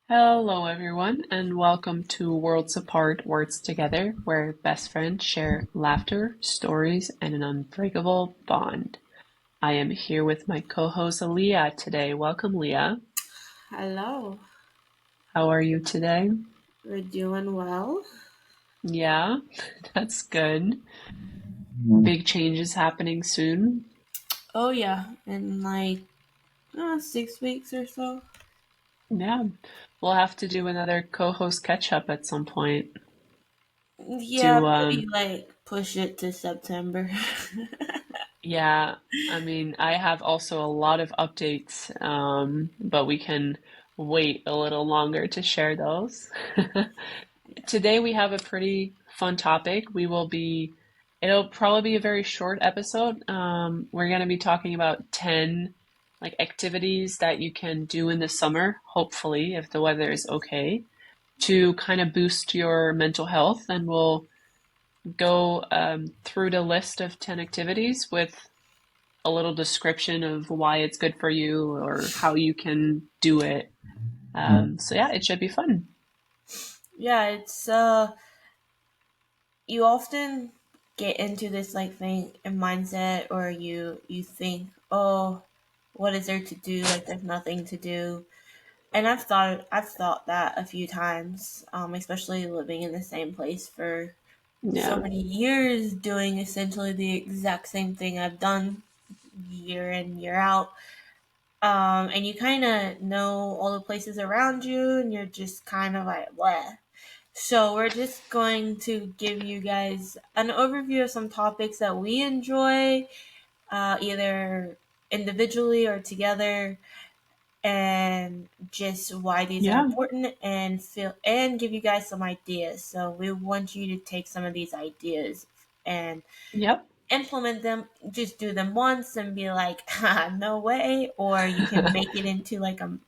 Hello, everyone, and welcome to Worlds Apart, Words Together, where best friends share laughter, stories, and an unbreakable bond. I am here with my co host, Leah, today. Welcome, Leah. Hello, How are you today? we're doing well. Yeah, that's good. Big changes happening soon. Oh yeah, in like 6 weeks or so. Yeah, we'll have to do another co host catch up at some point Yeah, to, maybe like push it to September. yeah, I mean, I have also a lot of updates, but we can wait a little longer to share those. Today we have a pretty fun topic. It'll probably be a very short episode. We're going to be talking about 10 like activities that you can do in the summer, hopefully, if the weather is okay, to kind of boost your mental health. And we'll go through the list of 10 activities with a little description of why it's good for you or how you can do it. So yeah, it should be fun. Yeah, it's you often get into this like thing and mindset, or you think, oh, what is there to do? Like there's nothing to do. And I've thought that a few times, especially living in the same place for so Yeah. many years, doing essentially the exact same thing I've done year in, year out. And you kind of know all the places around you, and you're just kind of like, what? So, we're just going to give you guys an overview of some topics that we enjoy, either individually or together, and just why these are Yeah. important and give you guys some ideas. So we want you to take some of these ideas and Yep. implement them. Just do them once and be like, no way. Or you can make it into like a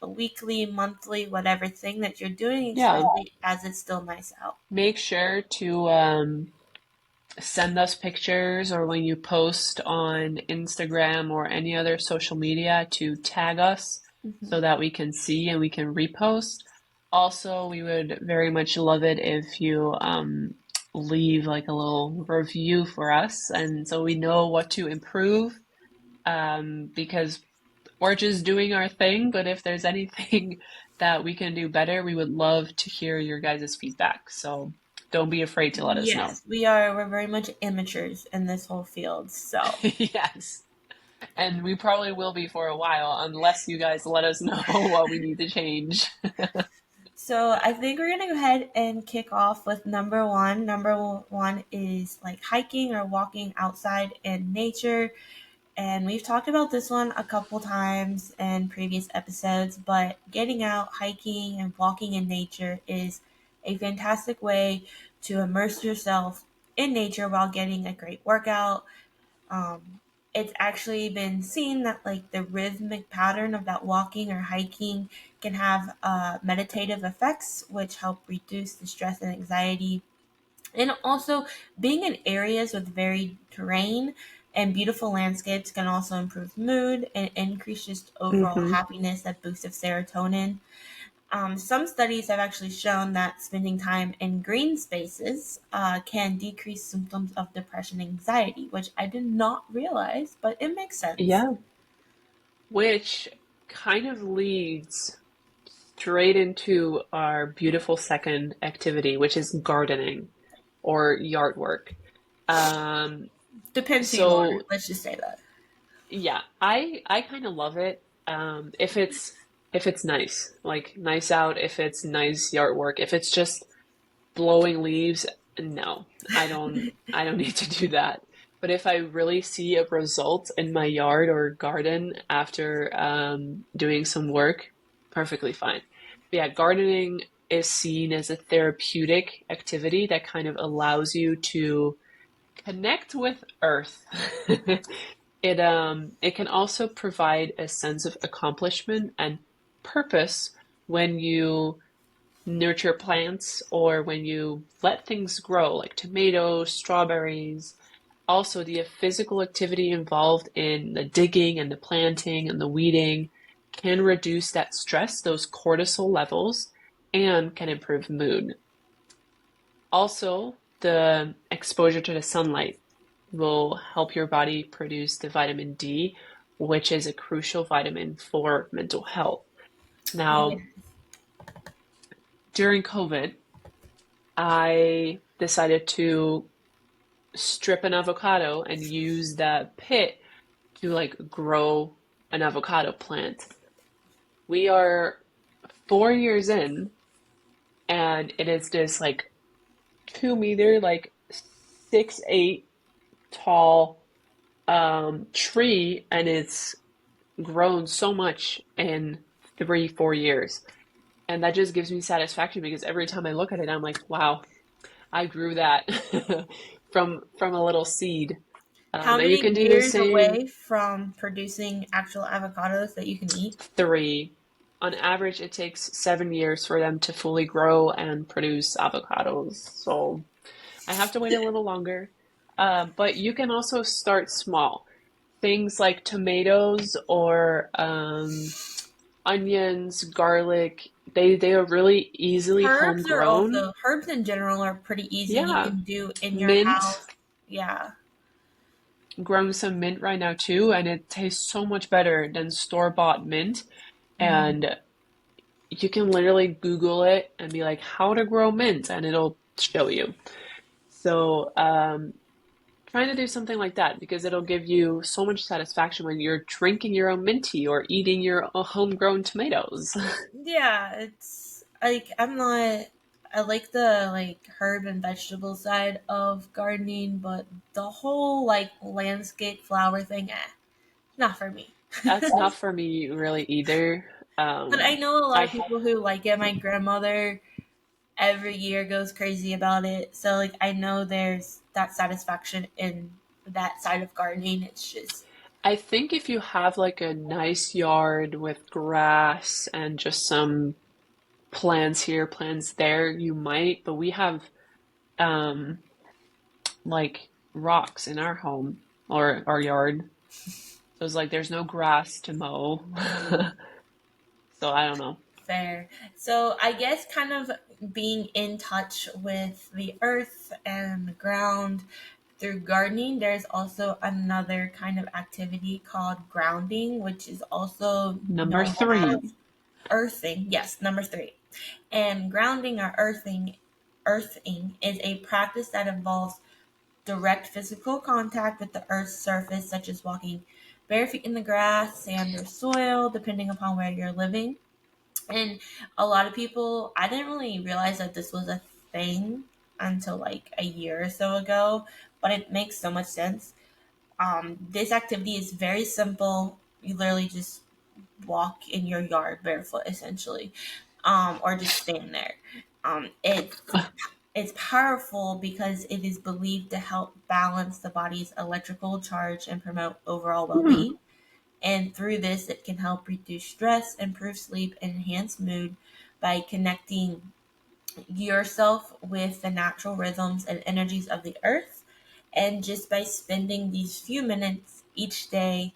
weekly, monthly, whatever thing that you're doing, Yeah. especially as it's still nice out. Make sure to send us pictures or when you post on Instagram or any other social media to tag us Hmm. so that we can see and we can repost. Also, we would very much love it if you leave like a little review for us and so we know what to improve because we're just doing our thing. But if there's anything that we can do better, we would love to hear your guys' feedback. So don't be afraid to let us know. Yes, we're very much amateurs in this whole field. So Yes. And we probably will be for a while unless you guys let us know what we need to change. So I think we're gonna go ahead and kick off with number one. Number one is like hiking or walking outside in nature. And we've talked about this one a couple times in previous episodes, but getting out, hiking, and walking in nature is a fantastic way to immerse yourself in nature while getting a great workout. um, it's actually been seen that like the rhythmic pattern of that walking or hiking can have meditative effects, which help reduce the stress and anxiety. And also, being in areas with varied terrain and beautiful landscapes can also improve mood and increase just overall Hmm. happiness that boosts of serotonin. Some studies have actually shown that spending time in green spaces can decrease symptoms of depression and anxiety, which I did not realize, but it makes sense. Yeah. Which kind of leads straight into our beautiful second activity, which is gardening or yard work. Um, Depends who you are. so Let's just say that. yeah, I kind of love it. If it's nice, like nice out, if it's nice yard work, if it's just blowing leaves, no, I don't need to do that. But if I really see a result in my yard or garden after doing some work, perfectly fine. But yeah, gardening is seen as a therapeutic activity that kind of allows you to connect with Earth. It can also provide a sense of accomplishment and purpose when you nurture plants or when you let things grow, like tomatoes, strawberries. Also, the physical activity involved in the digging and the planting and the weeding can reduce that stress, those cortisol levels, and can improve mood. Also, the exposure to the sunlight will help your body produce the vitamin D, which is a crucial vitamin for mental health. Oh yeah. Now, during COVID, I decided to strip an avocado and use that pit to like grow an avocado plant. We are 4 years in, and it is this like 2 meter, like 6'8" tall tree, and it's grown so much in 3, 4 years. And that just gives me satisfaction because every time I look at it, I'm like, wow, I grew that from a little seed. How And you many can do the years same. away from producing actual avocados that you can eat? 3. On average, it takes 7 years for them to fully grow and produce avocados. So I have to wait a little longer. But you can also start small. Things like tomatoes or onions, garlic, they are really easily homegrown. Herbs in general are pretty easy. You Yeah, can do in your mint, house. Yeah. growing some mint right now too, and it tastes so much better than store-bought mint. Hmm. And you can literally Google it and be like, how to grow mint, and it'll show you. So, trying to do something like that because it'll give you so much satisfaction when you're drinking your own mint tea or eating your own homegrown tomatoes. Yeah, it's like I'm not. I like the like herb and vegetable side of gardening, but the whole like landscape flower thing, not for me. That's not for me really either. But I know a lot of I people who like it. My grandmother every year goes crazy about it. So like I know there's that satisfaction in that side of gardening. It's just I think if you have like a nice yard with grass and just some plants here, plants there, you might, but we have um like rocks in our home or our yard. So it's like there's no grass to mow. So I don't know. fair. So I guess kind of being in touch with the earth and the ground through gardening, there's also another kind of activity called grounding, which is also Number known as 3. earthing. Yes, number three. And grounding or earthing is a practice that involves direct physical contact with the earth's surface, such as walking bare feet in the grass, sand, or soil, depending upon where you're living. And a lot of people, I didn't really realize that this was a thing until like a year or so ago, but it makes so much sense. This activity is very simple. You literally just walk in your yard barefoot, essentially, or just stand there. It's powerful because it is believed to help balance the body's electrical charge and promote overall Hmm. well-being. And through this, it can help reduce stress, improve sleep, and enhance mood by connecting yourself with the natural rhythms and energies of the earth. And just by spending these few minutes each day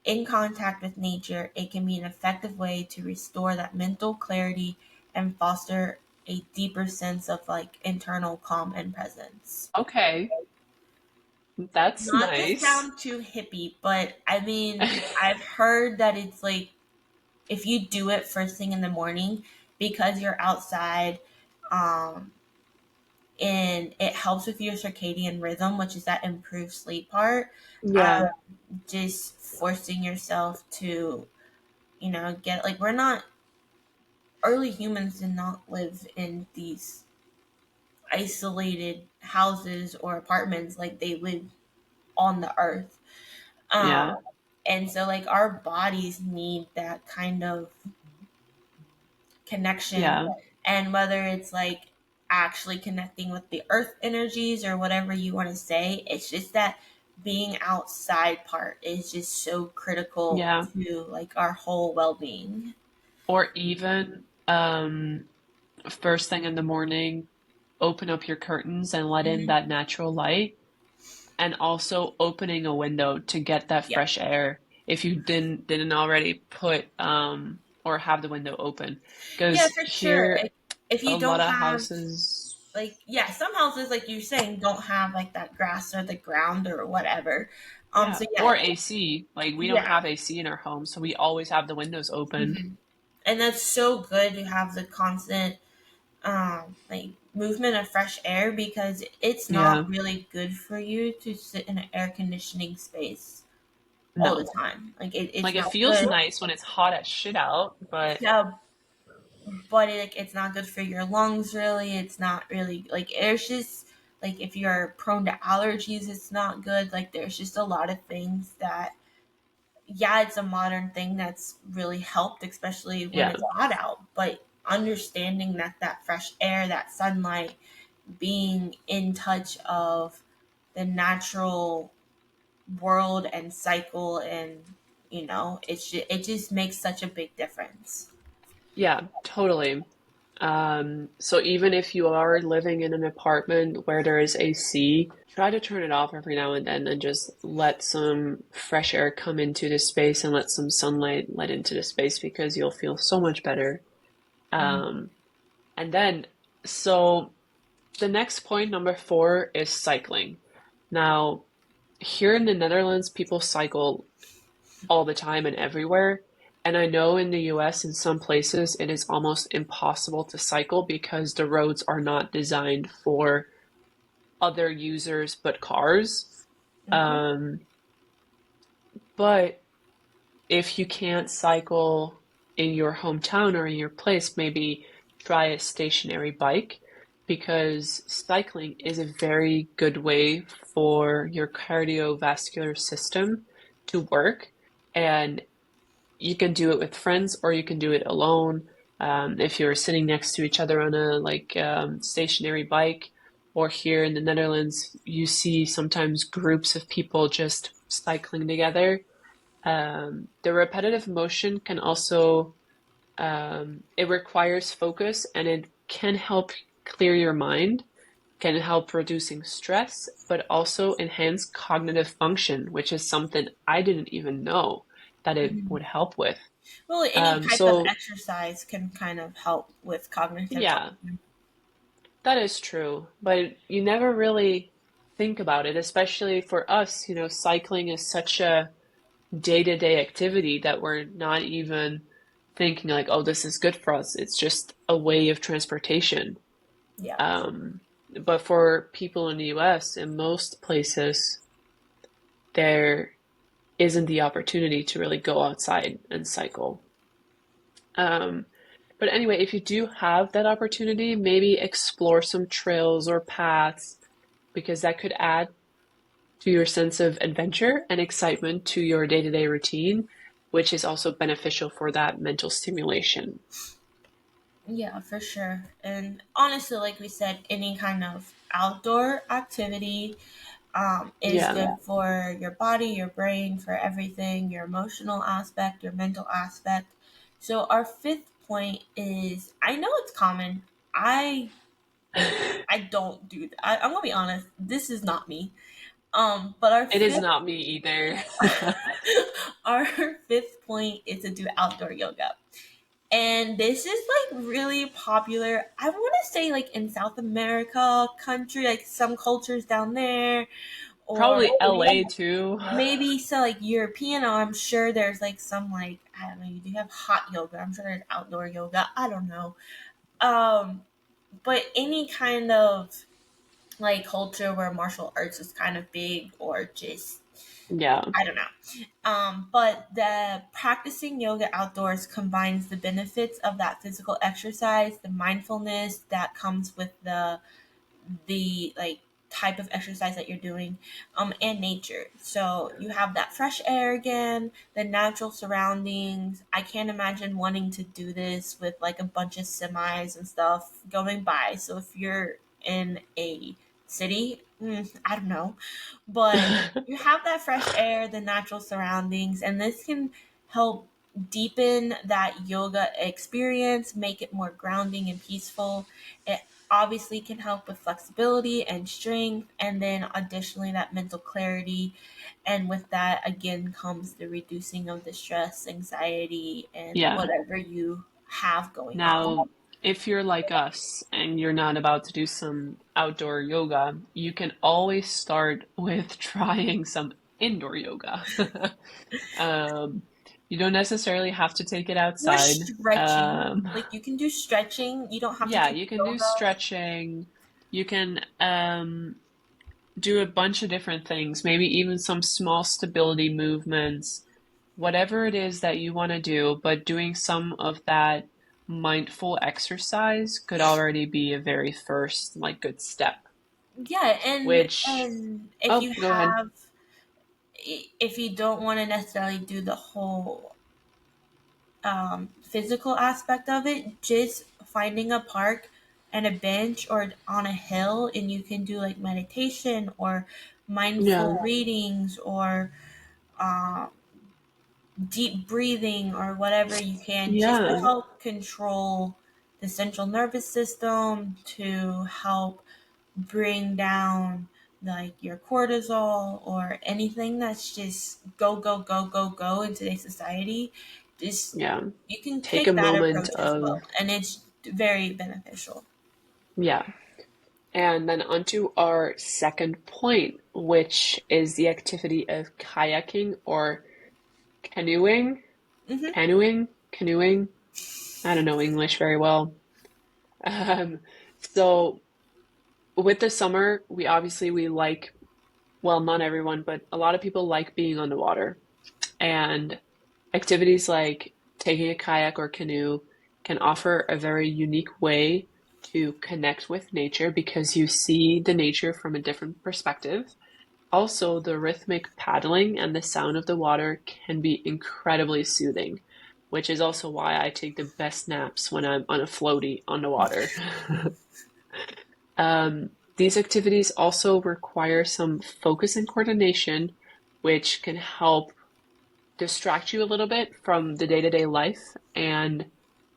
in contact with nature, it can be an effective way to restore that mental clarity and foster a deeper sense of like internal calm and presence. Okay. That's Not to nice. sound too hippie, but I mean, I've heard that it's like if you do it first thing in the morning because you're outside, um, and it helps with your circadian rhythm, which is that improved sleep part. Yeah. Um, just forcing yourself to, get like we're not early humans did not live in these isolated houses or apartments like they live on the earth. Um, Yeah. and so like our bodies need that kind of connection, Yeah. and whether it's like actually connecting with the earth energies or whatever you want to say, it's just that being outside part is just so critical Yeah. to like our whole well-being. Or even first thing in the morning, open up your curtains and let in Hmm. that natural light, and also opening a window to get that Yep. fresh air. if you didn't already put or have the window open. Yeah, Because for sure. here If a you lot don't of have houses, like yeah, some houses like you're saying don't have like that grass or the ground or whatever. yeah, So yeah, or AC. Like we don't yeah. have AC in our home, so we always have the windows open. hmm And that's so good to have the constant like movement of fresh air because it's not Yeah, really good for you to sit in an air conditioning space all the no. time. Like it's Like it not feels good. nice when it's hot as shit out, but Yeah, but it's not good for your lungs really. It's not really like there's just like if you're prone to allergies, it's not good. Like there's just a lot of things that yeah, it's a modern thing that's really helped, especially when yeah. it's hot out. But understanding that that fresh air, that sunlight, being in touch of the natural world and cycle, and it just makes such a big difference. Yeah, totally. So even if you are living in an apartment where there is AC, try to turn it off every now and then and just let some fresh air come into the space and let some sunlight let into the space because you'll feel so much better. Um, and then, so the next point, number four, is cycling. Now, here in the Netherlands, people cycle all the time and everywhere. And I know in the US, in some places, it is almost impossible to cycle because the roads are not designed for other users but cars. Mm-hmm. Um, but if you can't cycle in your hometown or in your place, maybe try a stationary bike because cycling is a very good way for your cardiovascular system to work. And you can do it with friends or you can do it alone. If you're sitting next to each other on a stationary bike, or here in the Netherlands, you see sometimes groups of people just cycling together. The repetitive motion can also it requires focus and it can help clear your mind, can help reducing stress, but also enhance cognitive function, which is something I didn't even know that it Mm-hmm. would help with. Well, any type of So exercise can kind of help with cognitive yeah, function. that is true, but you never really think about it, especially for us, cycling is such a day-to-day activity that we're not even thinking like, oh, this is good for us. It's just a way of transportation. Yeah. Um, but for people in the US, in most places, there isn't the opportunity to really go outside and cycle. Um, but anyway, if you do have that opportunity, maybe explore some trails or paths because that could add to your sense of adventure and excitement to your day-to-day routine, which is also beneficial for that mental stimulation. Yeah, for sure. And honestly, like we said, any kind of outdoor activity is Yeah. good for your body, your brain, for everything, your emotional aspect, your mental aspect. So our fifth point is I know it's common. I I don't do that. I'm gonna be honest. This is not me. But our It is fifth not me either. our fifth point is to do outdoor yoga. And this is like really popular. I want to say like in South America country, like some cultures down there, or Probably LA too. maybe so like European. I'm sure there's like some like I don't know. You do have hot yoga. I'm sure there's outdoor yoga. I don't know. Um, but any kind of like culture where martial arts is kind of big, or just Yeah. I don't know. But the practicing yoga outdoors combines the benefits of that physical exercise, the mindfulness that comes with the like type of exercise that you're doing, and nature. So you have that fresh air again, the natural surroundings. I can't imagine wanting to do this with like a bunch of semis and stuff going by. So if you're in a city, I don't know, but you have that fresh air, the natural surroundings, and this can help. deepen that yoga experience, make it more grounding and peaceful. It obviously can help with flexibility and strength, and then additionally, that mental clarity. And with that, again, comes the reducing of the stress, anxiety, and Yeah. whatever you have going on. Now, if you're like us and you're not about to do some outdoor yoga, you can always start with trying some indoor yoga. Um, you don't necessarily have to take it Or outside. stretching. Um, Like you can do stretching. You don't have to yeah, take you can do yoga. stretching. You can do a bunch of different things, maybe even some small stability movements, whatever it is that you want to do, but doing some of that mindful exercise could already be a very first, like, good step, Yeah, which, and if oh, you go ahead. have, if you don't want to necessarily do the whole physical aspect of it, just finding a park and a bench or on a hill, and you can do like meditation or mindful Yeah, readings or uh, deep breathing or whatever you can, just to yeah, help control the central nervous system, to help bring down like your cortisol or anything that's just go go go go go in today's society. Just yeah. you can Take a take that moment approach as of, well, and it's very beneficial. yeah. And then onto our second point, which is the activity of kayaking or canoeing. Hmm. Canoeing. I don't know English very well. Um, so with the summer, we like, well, not everyone, but a lot of people like being on the water. And activities like taking a kayak or canoe can offer a very unique way to connect with nature because you see the nature from a different perspective. Also, the rhythmic paddling and the sound of the water can be incredibly soothing, which is also why I take the best naps when I'm on a floaty on the water. These activities also require some focus and coordination, which can help distract you a little bit from the day-to-day life and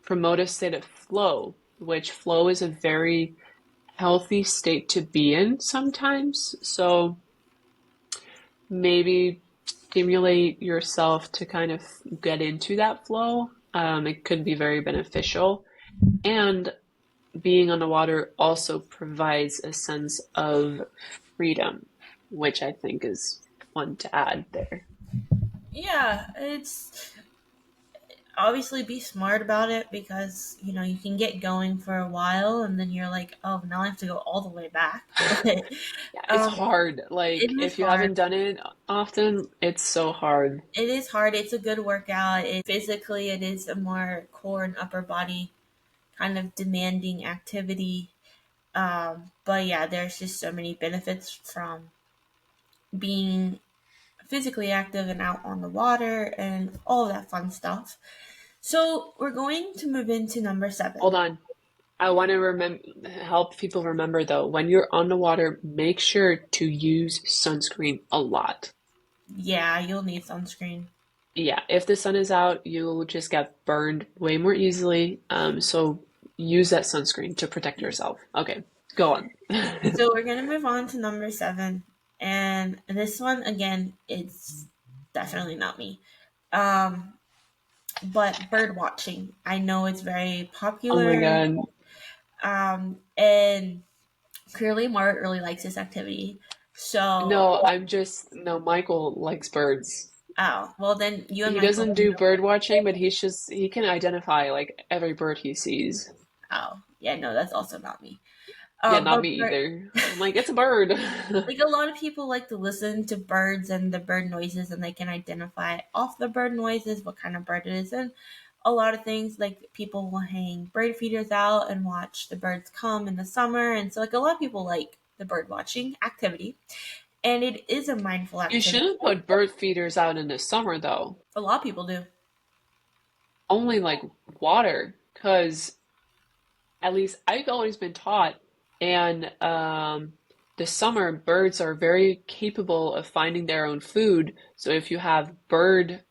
promote a state of flow, which flow is a very healthy state to be in sometimes. So maybe stimulate yourself to kind of get into that flow. It could be very beneficial. And being on the water also provides a sense of freedom, which I think is fun to add there. Yeah, it's obviously be smart about it, because you can get going for a while and then you're like, oh, now I have to go all the way back. But Yeah, it's um, hard. it Like, is if you hard. haven't done it often, it's so hard. It is hard. It's a good workout. Physically, it is a more core and upper body kind of demanding activity. But yeah, there's just so many benefits from being physically active and out on the water and all of that fun stuff. So we're going to move into number Hold 7. on. I want to help people remember though, when you're on the water, make sure to use sunscreen a lot. Yeah, you'll need sunscreen. Yeah, if the sun is out, you'll just get burned way more easily. So use that sunscreen to protect yourself. Okay, go on. So we're going to move on to number 7. And this one, again, it's definitely not me. Um, but bird watching. I know it's very Oh my popular. God. And clearly Mart really likes this activity. So, No, no, Michael likes birds. oh, well, then you and He Michael doesn't can do go. bird watching, but he can identify like every bird he sees. Oh, yeah, no, that's also not me. Yeah, not But me either. I'm like, it's a bird. like a lot of people like to listen to birds and the bird noises, and they can identify off the bird noises what kind of bird it is. And a lot of things, like people will hang bird feeders out and watch the birds come in the summer. And so, like, a lot of people like the bird watching activity, and it is a mindful You activity. shouldn't put bird feeders out in the summer though. A lot of people do. Only like water, because at least I've always been taught, and the summer birds are very capable of finding their own food. So if you have bird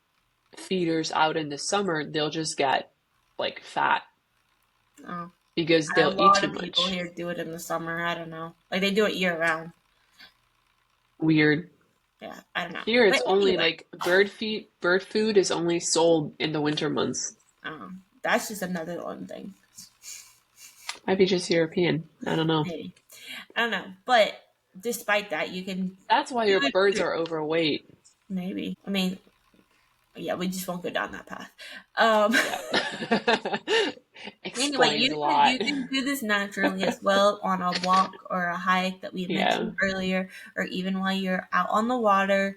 feeders out in the summer, they'll just get like fat Oh, because a they'll eat lot too of people much. here do it in the summer. I don't know. Like they do it year round. Weird. Yeah, I don't know. Here But it's only anyway, like bird food is only sold in the winter months. that's just another one thing. Might be just European. I don't know. Maybe. I don't know. But despite that, you can That's why do your birds it. are overweight. Maybe. I mean, yeah, we just won't go down that path. Um, Yeah. Anyway, Explains a lot. you can do this naturally as well on a walk or a hike that we Yeah. mentioned earlier, or even while you're out on the water,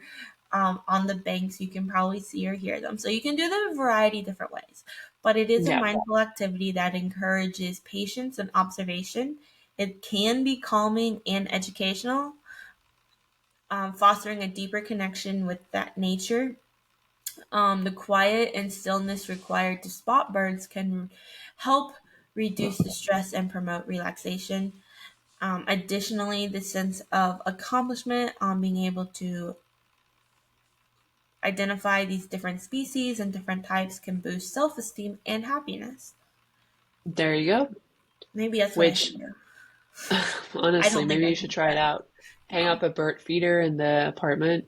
on the banks. You can probably see or hear them. So you can do them a variety of different ways. But it is a Yeah. mindful activity that encourages patience and observation. It can be calming and educational, fostering a deeper connection with that nature. The quiet and stillness required to spot birds can help reduce the stress and promote relaxation. Additionally, the sense of accomplishment on being able to identify these different species and different types can boost self esteem and happiness. There you go. Maybe that's what I Which, should do. I honestly, don't think maybe I you can should do try it that. out. Hang No. up a bird feeder in the apartment.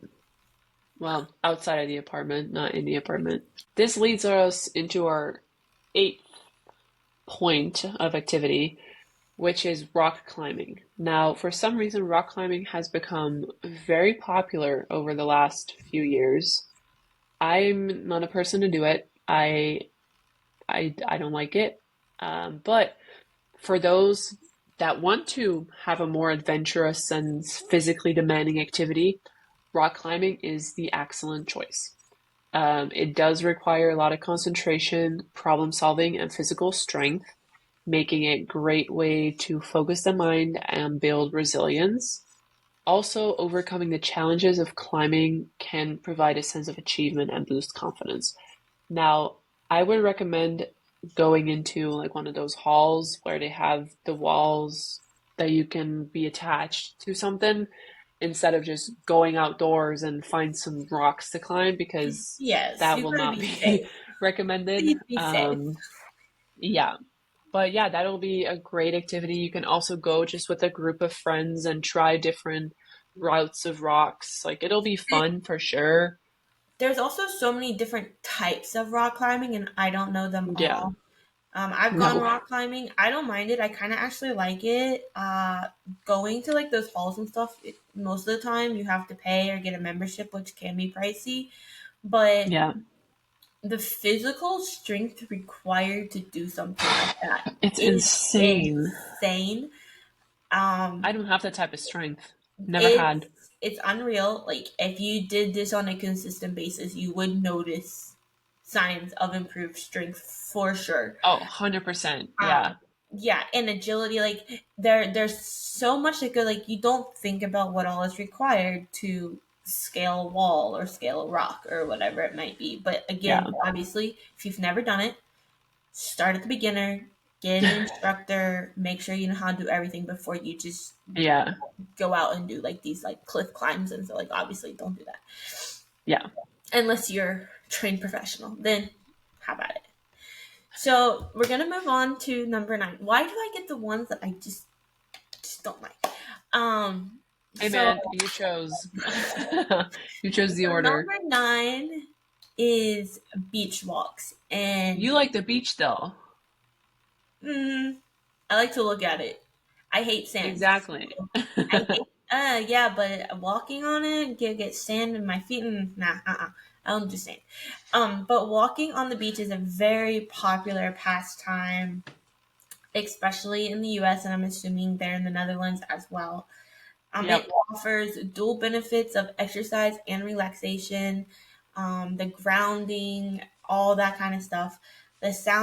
Well, outside of the apartment, not in the apartment. This leads us into our eighth point of activity, which is rock climbing. Now, for some reason, rock climbing has become very popular over the last few years. I'm not a person to do it. I don't like it. But for those that want to have a more adventurous and physically demanding activity, rock climbing is the excellent choice. It does require a lot of concentration, problem solving, and physical strength, making it a great way to focus the mind and build resilience. Also, overcoming the challenges of climbing can provide a sense of achievement and boost confidence. Now, I would recommend going into like one of those halls where they have the walls that you can be attached to something instead of just going outdoors and find some rocks to climb because Yes, that you will gotta not be be safe. recommended. Please be safe. Yeah, but yeah, that'll be a great activity. You can also go just with a group of friends and try different routes of rocks. Like it'll be fun for sure. There's also so many different types of rock climbing, and I don't know them Yeah. all. I've gone No. rock climbing. I don't mind it. I kind of actually like it. Going to like those halls and stuff, most of the time you have to pay or get a membership, which can be pricey. But Yeah. the physical strength required to do something like that It's is insane. insane. I Um, don't have that type of strength. Never it's had. it's unreal. Like if you did this on a consistent basis, you would notice signs of improved strength for sure. Oh, 100%. Um, Yeah. yeah, and agility. Like there's so much that go. Like you don't think about what all is required to scale a wall or scale a rock or whatever it might be. But again, Yeah. obviously, if you've never done it, start at the beginner, get an instructor, make sure you know how to do everything before you just Yeah. go out and do like these like cliff climbs and so like obviously don't do that Yeah. unless you're trained professional. Then how about it? So we're gonna move on to number 9. Why do I get the ones that I just don't like? Um, Hey so man, you chose. You chose the so order. number 9 is beach walks, and You like the beach though. mm, I like to look at it. I hate sand. Exactly. I hate. Yeah, but walking on it, get sand in my feet, and nah, I don't do sand. But walking on the beach is a very popular pastime, especially in the U.S. and I'm assuming there in the Netherlands as well. It Yep. offers dual benefits of exercise and relaxation, the grounding, all that kind of stuff.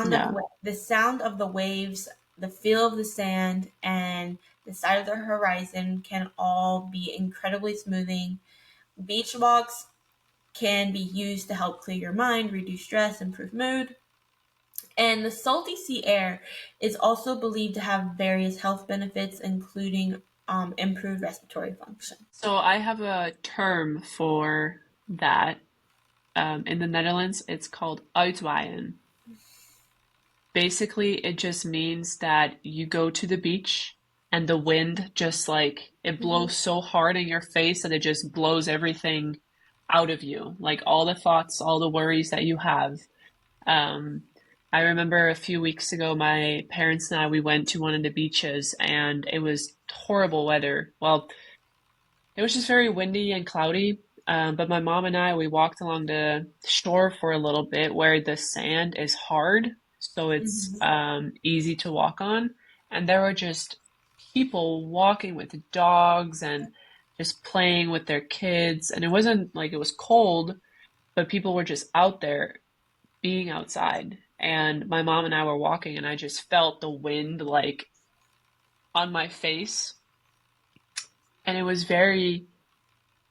Yeah. The sound of the waves, the feel of the sand, and the sight of the horizon can all be incredibly smoothing. Beach walks can be used to help clear your mind, reduce stress, improve mood. And the salty sea air is also believed to have various health benefits, including improved respiratory function. So I have a term for that. in the Netherlands, it's called uitwaaien. Basically, it just means that you go to the beach and the wind just like it Mhm. blows so hard in your face that it just blows everything out of you. Like all the thoughts, all the worries that you have. Um, I remember a few weeks ago, my parents and I, we went to one of the beaches and it was horrible weather. Well, it was just very windy and cloudy. But my mom and I, we walked along the shore for a little bit where the sand is hard, so it's Mhm. easy to walk on. And there were just people walking with dogs and just playing with their kids. And it wasn't like it was cold, but people were just out there being outside. And my mom and I were walking, and I just felt the wind like on my face. And it was very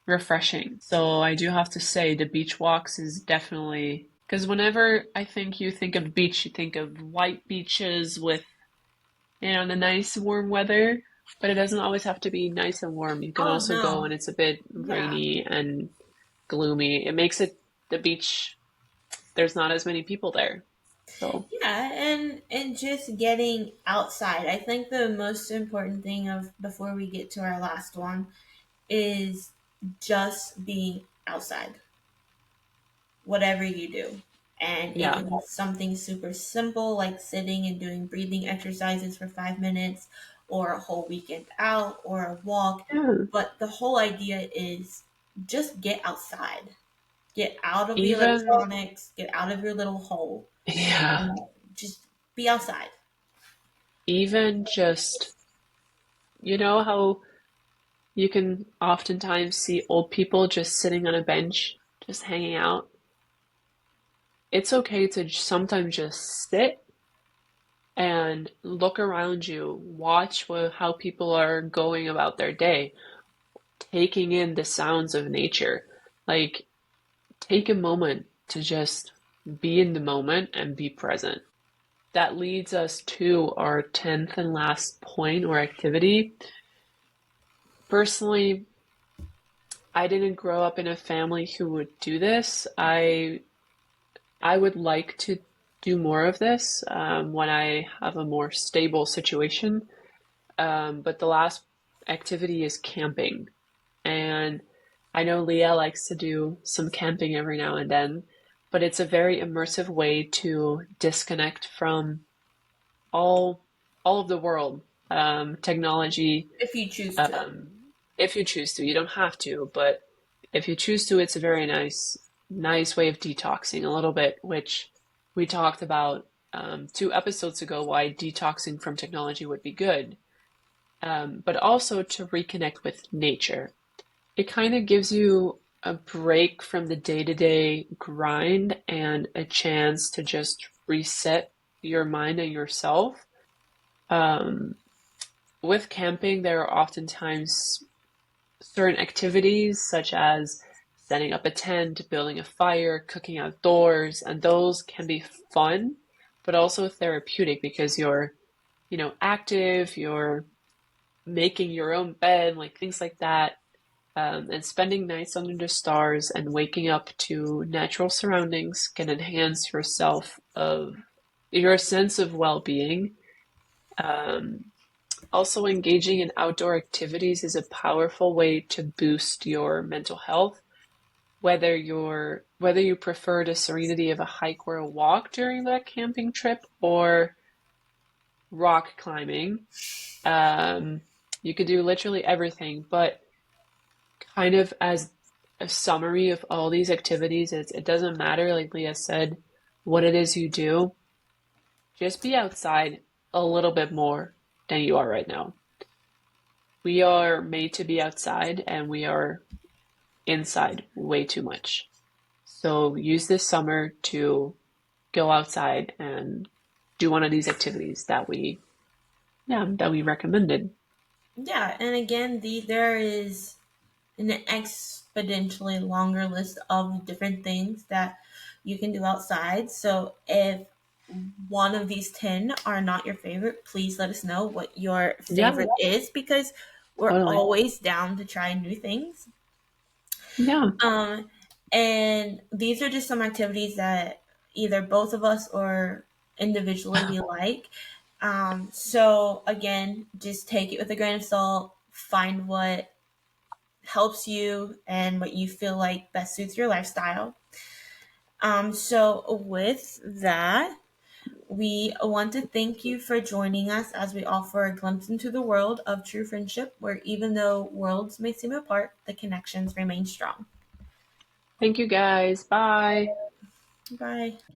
refreshing. So I do have to say the beach walks is definitely because whenever I think you think of beach, you think of white beaches with, the nice warm weather, but it doesn't always have to be nice and warm. You can Oh also go when no. it's a bit Yeah. rainy and gloomy. It makes it the beach, there's not as many people there. So, Yeah, and just getting outside. I think the most important thing of before we get to our last one is just being outside, whatever you do. And it yeah. can be something super simple like sitting and doing breathing exercises for 5 minutes, or a whole weekend out, or a walk. Yeah. But the whole idea is just get outside, get out of the Even, electronics, get out of your little hole, yeah. and just be outside. Even just, you know how you can oftentimes see old people just sitting on a bench, just hanging out. It's okay to sometimes just sit and look around you, watch how people are going about their day, taking in the sounds of nature. Like, take a moment to just be in the moment and be present. That leads us to our 10th and last point or activity. Personally, I didn't grow up in a family who would do this. I would like to do more of this when I have a more stable situation. But the last activity is camping. And I know Leah likes to do some camping every now and then, but it's a very immersive way to disconnect from all all of the world. Technology, If you choose to. um, if you choose to. You don't have to, but if you choose to, it's a very nice way of detoxing a little bit, which we talked about 2 episodes ago, why detoxing from technology would be good. But also to reconnect with nature. It kind of gives you a break from the day-to-day grind and a chance to just reset your mind and yourself. Um, with camping, there are oftentimes certain activities such as setting up a tent, building a fire, cooking outdoors, and those can be fun, but also therapeutic because you're, active, you're making your own bed, like things like that. And spending nights under the stars and waking up to natural surroundings can enhance your sense of well-being. Um, Also, engaging in outdoor activities is a powerful way to boost your mental health, whether you prefer the serenity of a hike or a walk during that camping trip or rock climbing. Um, you could do literally everything, but kind of as a summary of all these activities, it doesn't matter, like Leah said, what it is you do. Just be outside a little bit more than you are right now. We are made to be outside and we are inside way too much. So use this summer to go outside and do one of these activities that we recommended. Yeah, and again, there is an exponentially longer list of different things that you can do outside. So if one of these 10 are not your favorite, please let us know what your Yeah, favorite is, because we're totally. always down to try new things. Yeah. Um, And these are just some activities that either both of us or individually we like. So again, just take it with a grain of salt, find what helps you and what you feel like best suits your lifestyle. So with that, we want to thank you for joining us as we offer a glimpse into the world of true friendship, where even though worlds may seem apart, the connections remain strong. Thank you guys. Bye. Bye.